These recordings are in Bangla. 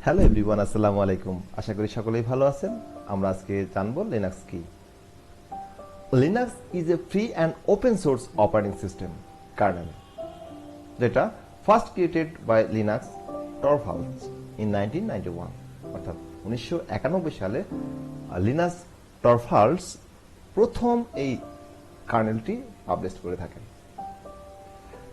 হ্যালো এভরিওয়ান, আসসালামু আলাইকুম। আশা করি সকলেই ভালো আছেন। আমরা আজকে জানবো লিনাক্স কি। Linux is a free and open source operating system kernel, যেটা first created by Linux Torvalds in 1991, অর্থাৎ 1991 সালে লিনাক্স টরভালডস প্রথম এই কার্নেলটি পাবলিশ করে থাকেন।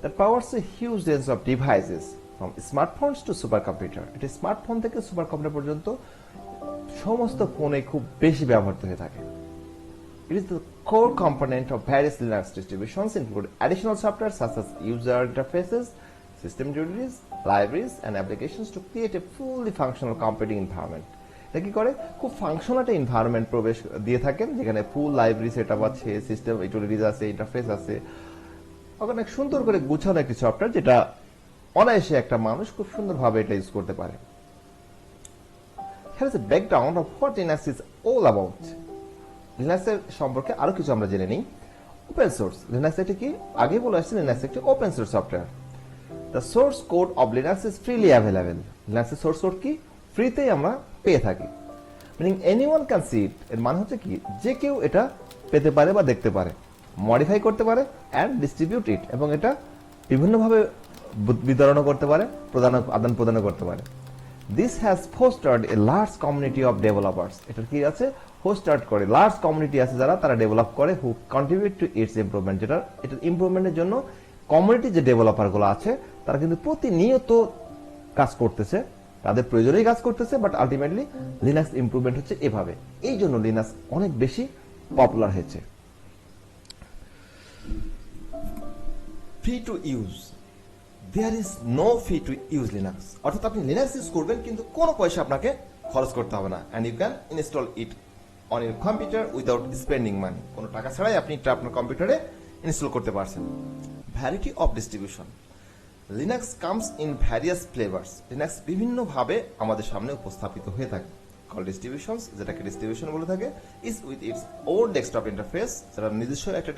That powers a huge range of devices from smartphones to supercomputer. এটি স্মার্টফোন থেকে সুপারকম্পিউটার পর্যন্ত সমস্ত ফোনে খুব বেশি ব্যবহৃত হয়ে থাকে। It is the core component of various Linux distributions, include additional software such as user interfaces, system utilities, libraries, and applications to create a fully functional computing environment. এটা কি করে? খুব ফাংশনাল একটা এনভায়রনমেন্ট প্রবেশ দিয়ে থাকেন, যেখানে ফুল লাইব্রেরি সেটআপ আছে, সিস্টেম ইউটিলিটিস আছে, ইন্টারফেস আছে, অনেক সুন্দর করে গুছানো একটি সফটওয়্যার, যেটা অনায়াসে একটা মানুষ খুব সুন্দরভাবে এটা ইউজ করতে পারে। Here is a background of what Linux is all about. Linux এর সম্পর্কে আরো কিছু আমরা জেনে নিই। ওপেন সোর্স লিনাক্স এটা কি? আগে বলে আসছে লিনাক্স একটি open source software. The source code of Linux is freely available. Linux এর সোর্স কোড কি? ফ্রিতেই আমরা পেয়ে থাকি। মিনিং এনিওয়ান ক্যান সি ইট। এর মানে হচ্ছে কি? যে কেউ এটা পেতে পারে বা দেখতে পারে, মডিফাই করতে পারে অ্যান্ড ডিস্ট্রিবিউট ইট, এবং এটা বিভিন্নভাবে বিতরণ করতে পারে, আদান প্রদান করতে পারে। This has fostered a large community of developers. এটা কি আছে? হোস্টার্ড করে লার্জ কমিউনিটি আছে যারা তারা ডেভেলপ করে, হু কন্ট্রিবিউট টু ইটস ইমপ্রুভমেন্ট। যেটা এটার ইমপ্রুভমেন্টের জন্য কমিউনিটি যে ডেভেলপারগুলো আছে তারা কিন্তু প্রতিনিয়ত কাজ করতেছে, তাদের প্রয়োজনেই কাজ করতেছে, বাট আলটিমেটলি লিনাক্স ইমপ্রুভমেন্ট হচ্ছে এভাবে। এই জন্য লিনাক্স অনেক বেশি পপুলার হয়েছে। Free to use. There is no fee to use Linux. অর্থাৎ আপনি লিনাক্স ইউজ করবেন কিন্তু কোনো পয়সা আপনাকে খরচ করতে হবে না, and you can install it on your computer without spending money. কোনো টাকা ছাড়াই আপনি এটা আপনার কম্পিউটারে ইনস্টল করতে পারছেন। Variety of distribution. Linux comes in various flavours. Linux বিভিন্নভাবে আমাদের সামনে উপস্থাপিত হয়ে থাকে। কল ডিস্ট্রিবিউশনস, যেটাকে ডিস্ট্রিবিউশন বলে থাকে, is with its own desktop interface, যারা নিজস্ব একটা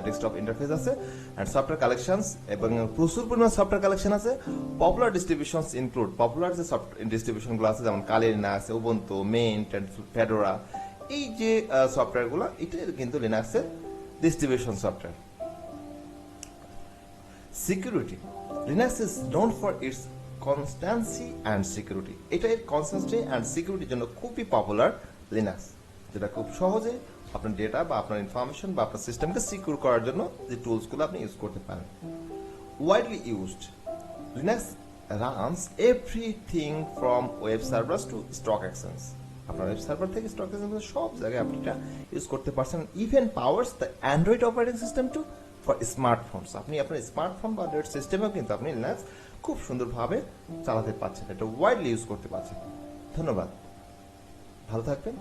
ডেস্কটপ ইন্টারফেস আছে, অ্যান্ড সফটওয়্যার কালেকশনস, এবং প্রচুর পরিমাণ সফটওয়্যার কালেকশন আছে। পপুলার ডিস্ট্রিবিউশনস ইনক্লুড, পপুলার যে ডিস্ট্রিবিউশনগুলো আছে যেমন Kali Linux, Ubuntu, Mint and Fedora, এই যে সফটওয়্যারগুলো, এটা কিন্তু লিনাক্সের distribution software. Security. Linux is known for its constancy and security. এটা এর কনস্ট্যান্সি অ্যান্ড সিকিউরিটির জন্য খুবই পপুলার লিনাক্স, যেটা খুব সহজে আপনার ডেটা বা আপনার ইনফরমেশন বা আপনার সিস্টেমকে সিকিউর করার জন্য যে টুলসগুলো আপনি ইউজ করতে পারেন। Widely used. Linux runs everything from web servers to stock exchange. আপনার ওয়েব সার্ভার থেকে স্টক এক্সচেঞ্জ সব জায়গায় আপনি এটা ইউজ করতে পারছেন। Even powers the Android operating system to for smartphones. আপনি আপনার স্মার্টফোন বা অ্যান্ড্রয়েড সিস্টেমেও কিন্তু আপনি লিনাক্স খুব সুন্দরভাবে চালাতে পারছেন, এটা ওয়াইডলি ইউজ করতে পারছেন। ধন্যবাদ, ভালো থাকবেন।